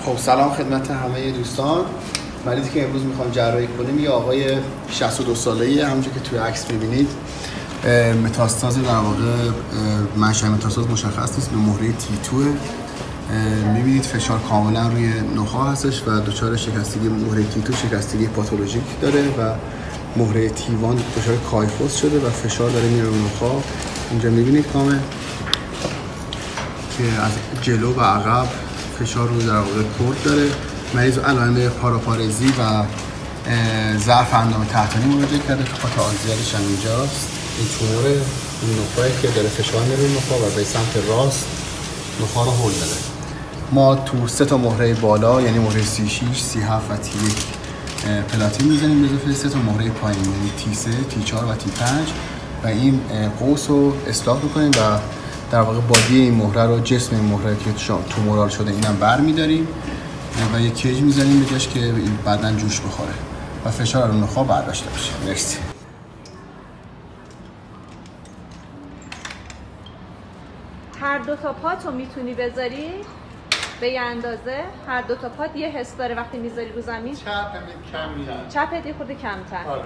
خب سلام خدمت همه دوستان. مریضی که امروز میخوایم جراحی کنیم یه آقای 62 ساله‌ایه، همونجوری که توی عکس می‌بینید. متاستاز در واقع منشأ متاستاز مشخص نیست، به مهره T2 می‌بینید فشار کاملا روی نخاع هستش و دچار شکستگی مهره T2 شکستگی پاتولوژیک داره و مهره T1 دچار کایفوس شده و فشار داره میره روی نخاع. اینجا می‌بینید کامل که از جلو و عقب فشار رو در واقع کرد داره. مریض علائم پاراپارزی و ضعف اندام تحتانی مراجعه کرده که خط آزیالش هم اینجاست. این تومور این نخاعی که داره فشار میره روی نخاع و به سمت راست نخاع رو هل داده. ما تو 3 تا مهره بالا یعنی مهره 36, 37 و T1 پلاتین میزنیم، به اضافه 3 تا مهره پایین یعنی T3, T4 و T5 و این قوس رو اصلاح میکنیم و در واقع بادی این مهره رو، جسم این مهره که تومورال شده اینم برمی‌داریم و یک کیج میزنیم به جاش که بعداً جوش بخوره و فشار رو نخاع برداشته بشه. مرسی. هر دو تا پاتو میتونی بذاری به یه اندازه. هر دو تا پات یه حس داره وقتی میذاری رو زمین. چپ کم میاد. چپت یه خورده کمتر. آره.